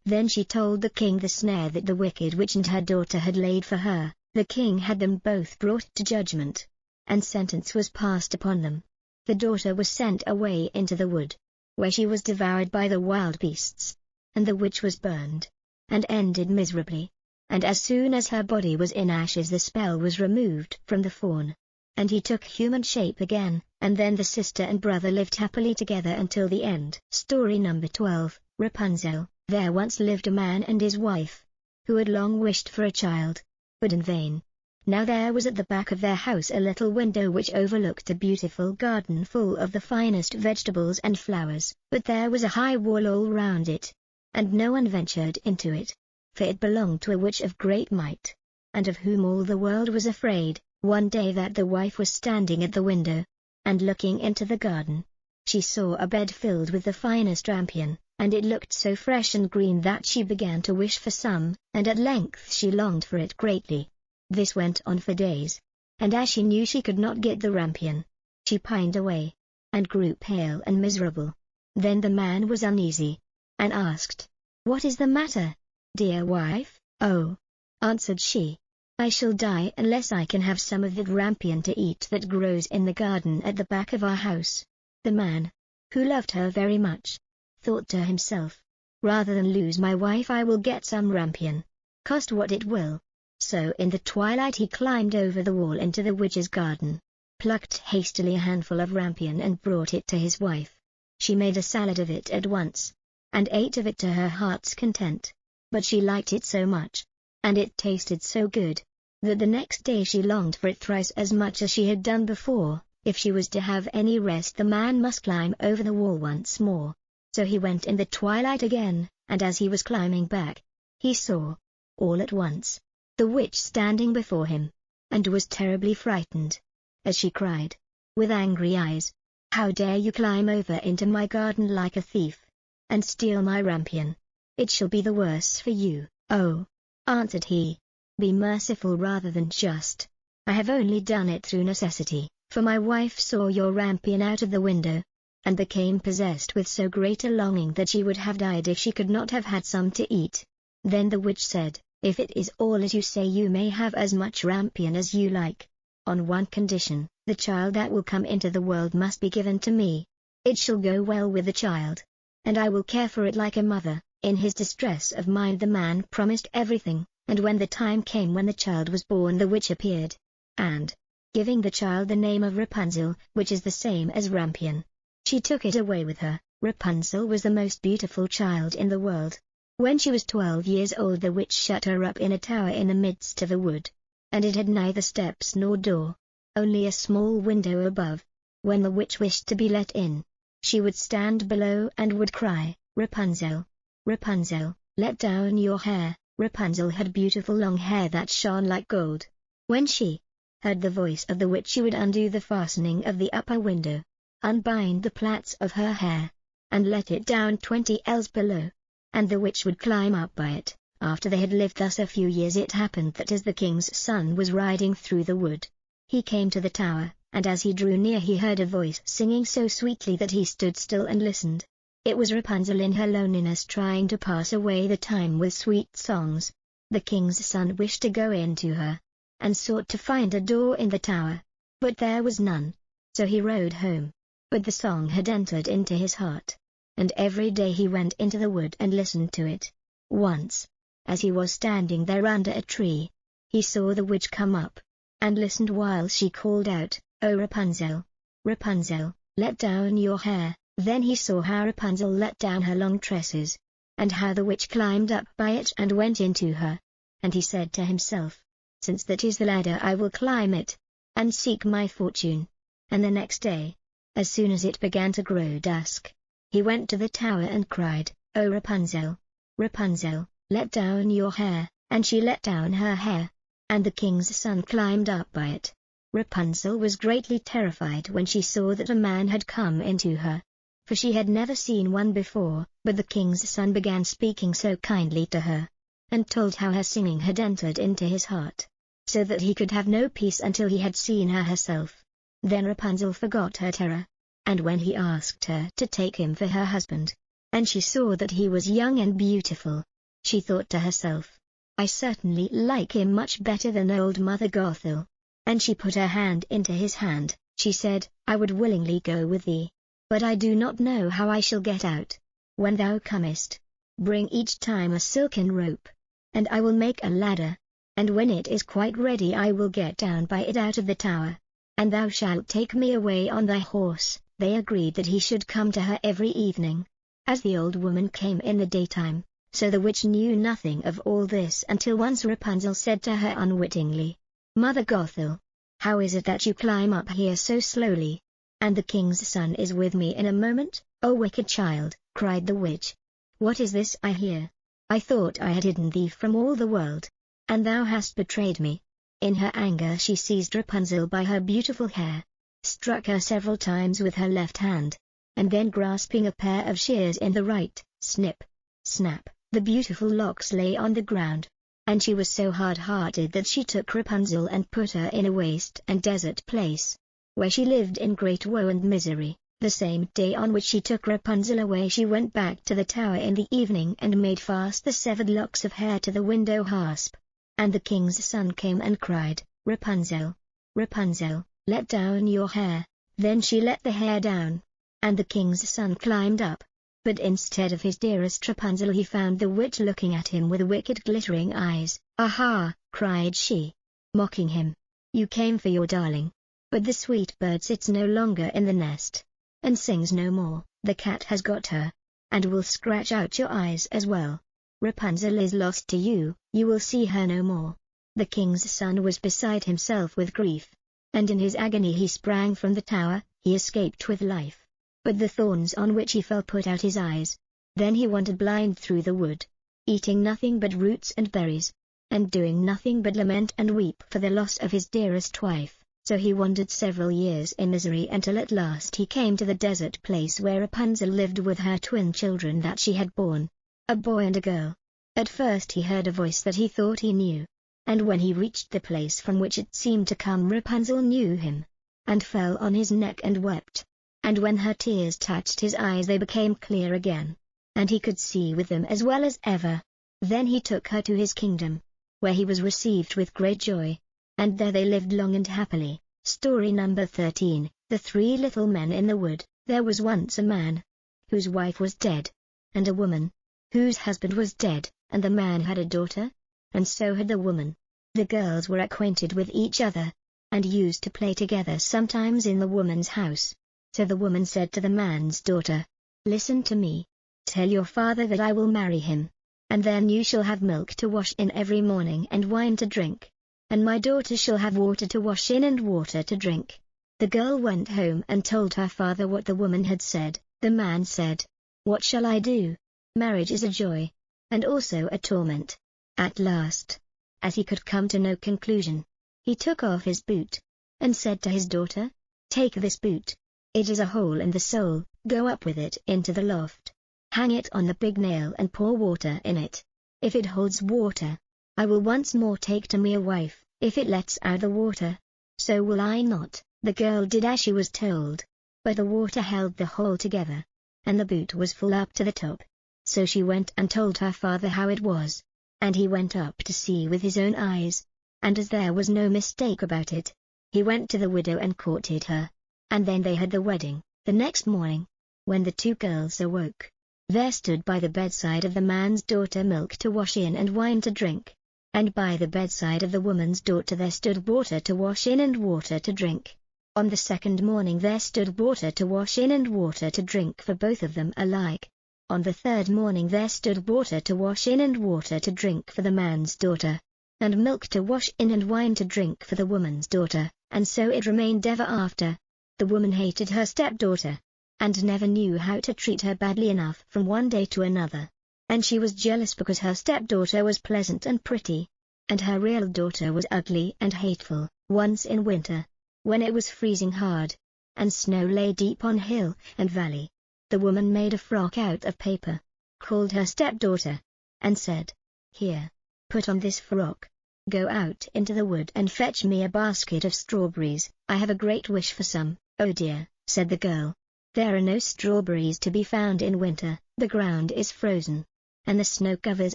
Speaker 1: Then she told the king the snare that the wicked witch and her daughter had laid for her. The king had them both brought to judgment, and sentence was passed upon them. The daughter was sent away into the wood, where she was devoured by the wild beasts, and the witch was burned, and ended miserably. And as soon as her body was in ashes the spell was removed from the fawn, and he took human shape again, and then the sister and brother lived happily together until the end. Story number 12, Rapunzel. There once lived a man and his wife, who had long wished for a child, but in vain. Now there was at the back of their house a little window which overlooked a beautiful garden full of the finest vegetables and flowers, but there was a high wall all round it, and no one ventured into it, for it belonged to a witch of great might, and of whom all the world was afraid. One day that the wife was standing at the window, and looking into the garden, she saw a bed filled with the finest rampion, and it looked so fresh and green that she began to wish for some, and at length she longed for it greatly. This went on for days, and as she knew she could not get the rampion, she pined away, and grew pale and miserable. Then the man was uneasy, and asked, "What is the matter, dear wife?" "Oh," answered she, "I shall die unless I can have some of that rampion to eat that grows in the garden at the back of our house." The man, who loved her very much, thought to himself, "Rather than lose my wife I will get some rampion, cost what it will." So in the twilight he climbed over the wall into the witch's garden, plucked hastily a handful of rampion and brought it to his wife. She made a salad of it at once, and ate of it to her heart's content, but she liked it so much, and it tasted so good, that the next day she longed for it thrice as much as she had done before. If she was to have any rest the man must climb over the wall once more. So he went in the twilight again, and as he was climbing back, he saw, all at once, the witch standing before him, and was terribly frightened, as she cried, with angry eyes, "How dare you climb over into my garden like a thief, and steal my rampion? It shall be the worse for you." "Oh," answered he, "be merciful rather than just. I have only done it through necessity, for my wife saw your rampion out of the window, and became possessed with so great a longing that she would have died if she could not have had some to eat. Then the witch said, "If it is all as you say, you may have as much rampion as you like. On one condition, the child that will come into the world must be given to me. It shall go well with the child, and I will care for it like a mother." In his distress of mind the man promised everything, and when the time came when the child was born, the witch appeared, and, giving the child the name of Rapunzel, which is the same as rampion, she took it away with her. Rapunzel was the most beautiful child in the world. When she was 12 years old, the witch shut her up in a tower in the midst of a wood, and it had neither steps nor door, only a small window above. When the witch wished to be let in, she would stand below and would cry, "Rapunzel, Rapunzel, let down your hair." Rapunzel had beautiful long hair that shone like gold. When she heard the voice of the witch, she would undo the fastening of the upper window, unbind the plaits of her hair, and let it down 20 ells below, and the witch would climb up by it. After they had lived thus a few years, it happened that as the king's son was riding through the wood, he came to the tower, and as he drew near he heard a voice singing so sweetly that he stood still and listened. It was Rapunzel in her loneliness trying to pass away the time with sweet songs. The king's son wished to go in to her, and sought to find a door in the tower, but there was none. So he rode home, but the song had entered into his heart, and every day he went into the wood and listened to it. Once, as he was standing there under a tree, he saw the witch come up, and listened while she called out, "Oh Rapunzel, Rapunzel, let down your hair." Then he saw how Rapunzel let down her long tresses, and how the witch climbed up by it and went into her. And he said to himself, "Since that is the ladder, I will climb it, and seek my fortune." And the next day, as soon as it began to grow dusk, he went to the tower and cried, "Oh Rapunzel, Rapunzel, let down your hair." And she let down her hair, and the king's son climbed up by it. Rapunzel was greatly terrified when she saw that a man had come into her, for she had never seen one before. But the king's son began speaking so kindly to her, and told how her singing had entered into his heart, so that he could have no peace until he had seen her herself. Then Rapunzel forgot her terror, and when he asked her to take him for her husband, and she saw that he was young and beautiful, she thought to herself, "I certainly like him much better than old Mother Gothel." And she put her hand into his hand. She said, "I would willingly go with thee, but I do not know how I shall get out. When thou comest, bring each time a silken rope, and I will make a ladder, and when it is quite ready I will get down by it out of the tower, and thou shalt take me away on thy horse." They agreed that he should come to her every evening, as the old woman came in the daytime. So the witch knew nothing of all this until once Rapunzel said to her unwittingly, "Mother Gothel, how is it that you climb up here so slowly, and the king's son is with me in a moment?" "O wicked child," cried the witch, "what is this I hear? I thought I had hidden thee from all the world, and thou hast betrayed me." In her anger she seized Rapunzel by her beautiful hair, struck her several times with her left hand, and then grasping a pair of shears in the right, snip, snap, the beautiful locks lay on the ground. And she was so hard-hearted that she took Rapunzel and put her in a waste and desert place, where she lived in great woe and misery. The same day on which she took Rapunzel away, she went back to the tower in the evening and made fast the severed locks of hair to the window hasp. And the king's son came and cried, "Rapunzel, Rapunzel, let down your hair." Then she let the hair down, and the king's son climbed up. But instead of his dearest Rapunzel he found the witch looking at him with wicked glittering eyes. "Aha!" cried she, mocking him. "You came for your darling, but the sweet bird sits no longer in the nest, and sings no more. The cat has got her, and will scratch out your eyes as well. Rapunzel is lost to you, you will see her no more." The king's son was beside himself with grief, and in his agony he sprang from the tower. He escaped with life, but the thorns on which he fell put out his eyes. Then he wandered blind through the wood, eating nothing but roots and berries, and doing nothing but lament and weep for the loss of his dearest wife. So he wandered several years in misery until at last he came to the desert place where Rapunzel lived with her twin children that she had borne, a boy and a girl. At first he heard a voice that he thought he knew, and when he reached the place from which it seemed to come, Rapunzel knew him, and fell on his neck and wept. And when her tears touched his eyes they became clear again, and he could see with them as well as ever. Then he took her to his kingdom, where he was received with great joy, and there they lived long and happily. Story number 13, The Three Little Men in the Wood. There was once a man, whose wife was dead, and a woman, whose husband was dead, and the man had a daughter, and so had the woman. The girls were acquainted with each other, and used to play together sometimes in the woman's house. So the woman said to the man's daughter, "Listen to me. Tell your father that I will marry him, and then you shall have milk to wash in every morning and wine to drink, and my daughter shall have water to wash in and water to drink." The girl went home and told her father what the woman had said. The man said, "What shall I do? Marriage is a joy, and also a torment." At last, as he could come to no conclusion, he took off his boot, and said to his daughter, "Take this boot. It is a hole in the sole, go up with it into the loft. Hang it on the big nail and pour water in it. If it holds water, I will once more take to me a wife. If it lets out the water, so will I not." The girl did as she was told, but the water held the hole together, and the boot was full up to the top. So she went and told her father how it was, and he went up to see with his own eyes, and as there was no mistake about it, he went to the widow and courted her, and then they had the wedding. The next morning, when the two girls awoke, there stood by the bedside of the man's daughter milk to wash in and wine to drink, and by the bedside of the woman's daughter there stood water to wash in and water to drink. On the second morning there stood water to wash in and water to drink for both of them alike. On the third morning there stood water to wash in and water to drink for the man's daughter, and milk to wash in and wine to drink for the woman's daughter, and so it remained ever after. The woman hated her stepdaughter, and never knew how to treat her badly enough from one day to another, and she was jealous because her stepdaughter was pleasant and pretty, and her real daughter was ugly and hateful. Once in winter, when it was freezing hard, and snow lay deep on hill and valley, the woman made a frock out of paper, called her stepdaughter, and said, "Here, put on this frock. Go out into the wood and fetch me a basket of strawberries. I have a great wish for some." "Oh dear," said the girl, "there are no strawberries to be found in winter. The ground is frozen, and the snow covers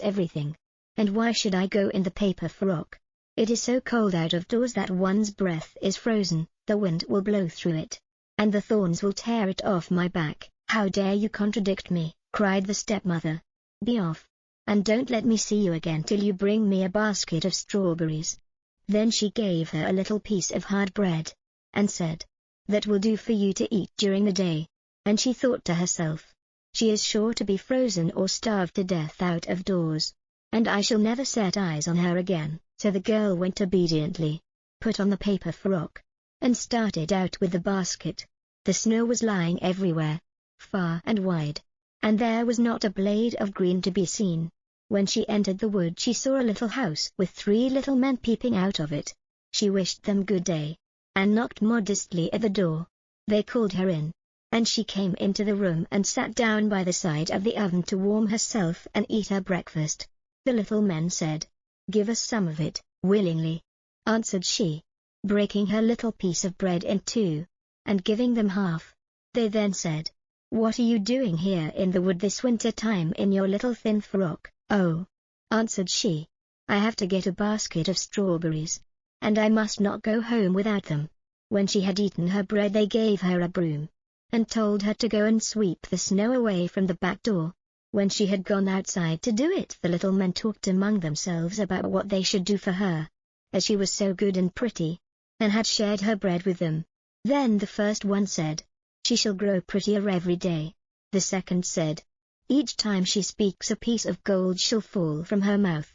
Speaker 1: everything. And why should I go in the paper frock? It is so cold out of doors that one's breath is frozen, the wind will blow through it, and the thorns will tear it off my back." "How dare you contradict me?" cried the stepmother. "Be off, and don't let me see you again till you bring me a basket of strawberries." Then she gave her a little piece of hard bread, and said, "That will do for you to eat during the day." And she thought to herself, "She is sure to be frozen or starve to death out of doors, and I shall never set eyes on her again." So the girl went obediently, put on the paper frock, and started out with the basket. The snow was lying everywhere, far and wide, and there was not a blade of green to be seen. When she entered the wood she saw a little house with three little men peeping out of it. She wished them good day, and knocked modestly at the door. They called her in, and she came into the room and sat down by the side of the oven to warm herself and eat her breakfast. The little men said, "Give us some of it." "Willingly," answered she, breaking her little piece of bread in two, and giving them half. They then said, "What are you doing here in the wood this winter time in your little thin frock?" "Oh," answered she, "I have to get a basket of strawberries, and I must not go home without them." When she had eaten her bread they gave her a broom, and told her to go and sweep the snow away from the back door. When she had gone outside to do it the little men talked among themselves about what they should do for her, as she was so good and pretty, and had shared her bread with them. Then the first one said, "She shall grow prettier every day." The second said, "Each time she speaks a piece of gold shall fall from her mouth."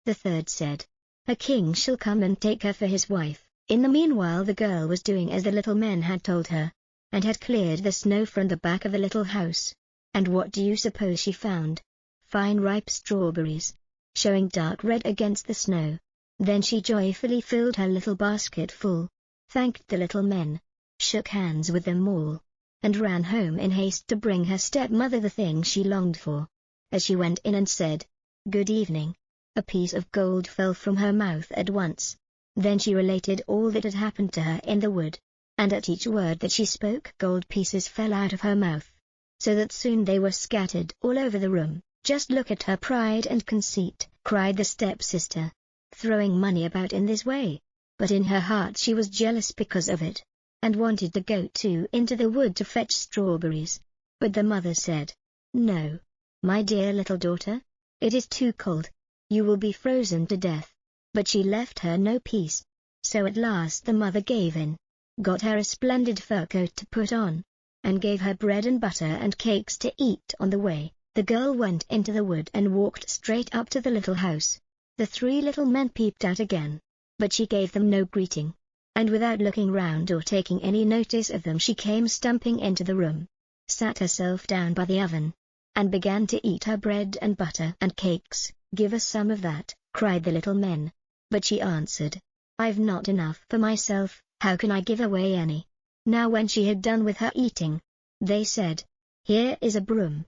Speaker 1: The third said, "A king shall come and take her for his wife." In the meanwhile the girl was doing as the little men had told her, and had cleared the snow from the back of the little house. And what do you suppose she found? Fine ripe strawberries, showing dark red against the snow. Then she joyfully filled her little basket full, thanked the little men, shook hands with them all, and ran home in haste to bring her stepmother the thing she longed for. As she went in and said, "Good evening," a piece of gold fell from her mouth at once. Then she related all that had happened to her in the wood, and at each word that she spoke gold pieces fell out of her mouth, so that soon they were scattered all over the room. Just look at her pride and conceit, cried the stepsister, throwing money about in this way. But in her heart she was jealous because of it, and wanted to go too into the wood to fetch strawberries. But the mother said, "No, my dear little daughter, it is too cold. You will be frozen to death." But she left her no peace. So at last the mother gave in, got her a splendid fur coat to put on, and gave her bread and butter and cakes to eat on the way. The girl went into the wood and walked straight up to the little house. The three little men peeped out again, but she gave them no greeting, and without looking round or taking any notice of them she came stumping into the room, sat herself down by the oven, and began to eat her bread and butter and cakes. "Give us some of that," cried the little men. But she answered, "I've not enough for myself, how can I give away any?" Now when she had done with her eating, they said, "Here is a broom.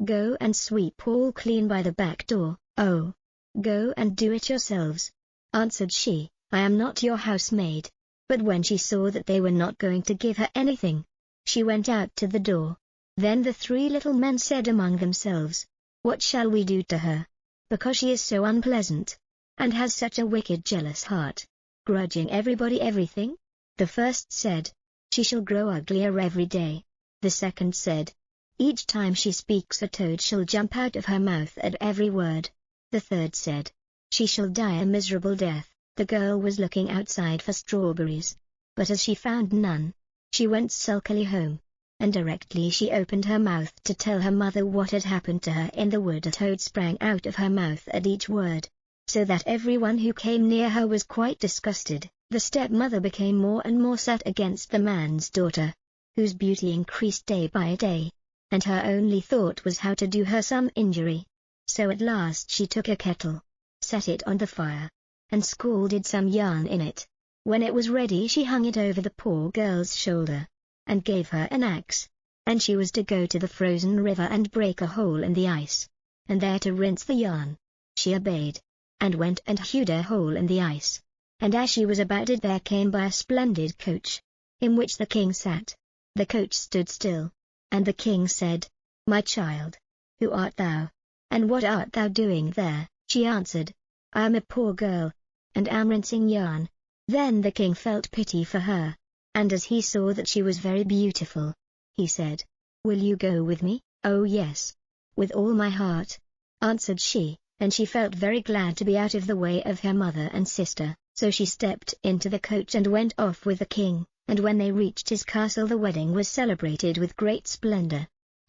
Speaker 1: Go and sweep all clean by the back door." "Oh, go and do it yourselves," answered she, "I am not your housemaid." But when she saw that they were not going to give her anything, she went out to the door. Then the three little men said among themselves, "What shall we do to her? Because she is so unpleasant, and has such a wicked jealous heart, grudging everybody everything." The first said, "She shall grow uglier every day." The second said, "Each time she speaks a toad shall jump out of her mouth at every word." The third said, "She shall die a miserable death." The girl was looking outside for strawberries, but as she found none, she went sulkily home, and directly she opened her mouth to tell her mother what had happened to her in the wood, a toad sprang out of her mouth at each word, so that everyone who came near her was quite disgusted. The stepmother became more and more set against the man's daughter, whose beauty increased day by day, and her only thought was how to do her some injury. So at last she took a kettle, set it on the fire, and scalded some yarn in it. When it was ready she hung it over the poor girl's shoulder, and gave her an axe, and she was to go to the frozen river and break a hole in the ice, and there to rinse the yarn. She obeyed, and went and hewed a hole in the ice, and as she was about it there came by a splendid coach, in which the king sat. The coach stood still, and the king said, "My child, who art thou, and what art thou doing there?" She answered, "I am a poor girl, and am rinsing yarn." Then the king felt pity for her, and as he saw that she was very beautiful, he said, "Will you go with me?" "Oh yes, with all my heart," answered she, and she felt very glad to be out of the way of her mother and sister. So she stepped into the coach and went off with the king, and when they reached his castle the wedding was celebrated with great splendor.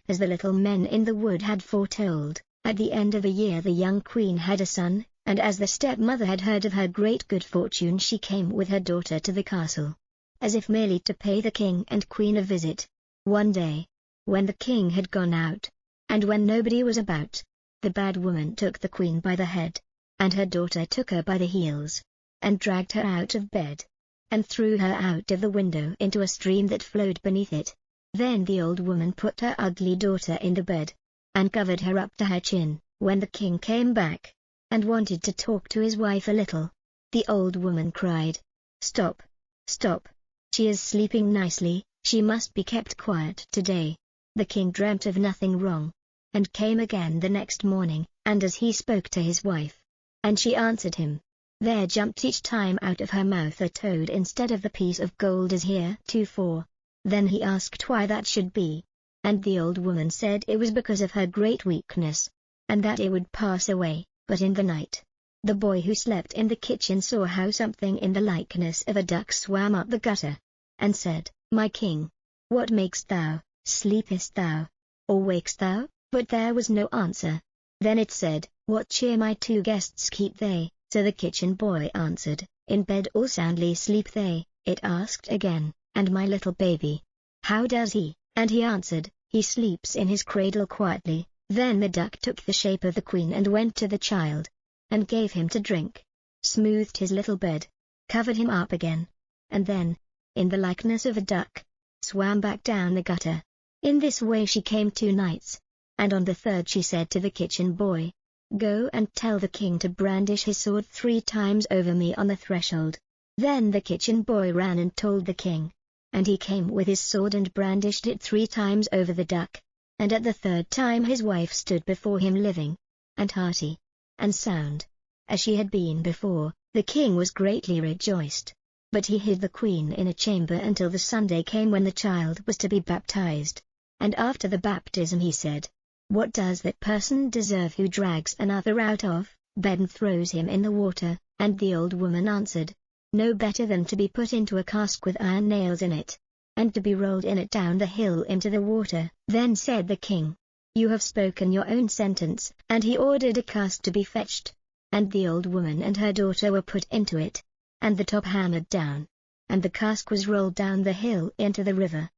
Speaker 1: As the little men in the wood had foretold, at the end of a year the young queen had a son, and as the stepmother had heard of her great good fortune she came with her daughter to the castle, as if merely to pay the king and queen a visit. One day, when the king had gone out, and when nobody was about, the bad woman took the queen by the head, and her daughter took her by the heels, and dragged her out of bed, and threw her out of the window into a stream that flowed beneath it. Then the old woman put her ugly daughter in the bed, and covered her up to her chin. When the king came back, and wanted to talk to his wife a little, the old woman cried, "Stop, stop, she is sleeping nicely, she must be kept quiet today." The king dreamt of nothing wrong, and came again the next morning, and as he spoke to his wife, and she answered him, there jumped each time out of her mouth a toad instead of the piece of gold as heretofore. Then he asked why that should be, and the old woman said it was because of her great weakness, and that it would pass away. But in the night, the boy who slept in the kitchen saw how something in the likeness of a duck swam up the gutter, and said, "My king, what makest thou? Sleepest thou, or wakest thou?" But there was no answer. Then it said, "What cheer my two guests keep they?" So the kitchen boy answered, "In bed all soundly sleep they." It asked again, "And my little baby, how does he?" And he answered, "He sleeps in his cradle quietly." Then the duck took the shape of the queen and went to the child, and gave him to drink, smoothed his little bed, covered him up again, and then, in the likeness of a duck, swam back down the gutter. In this way she came 2 nights, and on the third she said to the kitchen boy, "Go and tell the king to brandish his sword 3 times over me on the threshold." Then the kitchen boy ran and told the king, and he came with his sword and brandished it 3 times over the duck. And at the third time his wife stood before him living, and hearty, and sound, as she had been before. The king was greatly rejoiced. But he hid the queen in a chamber until the Sunday came when the child was to be baptized. And after the baptism he said, "What does that person deserve who drags another out of bed and throws him in the water?" And the old woman answered, "No better than to be put into a cask with iron nails in it, and to be rolled in it down the hill into the water." Then said the king, "You have spoken your own sentence." And he ordered a cask to be fetched, and the old woman and her daughter were put into it, and the top hammered down, and the cask was rolled down the hill into the river.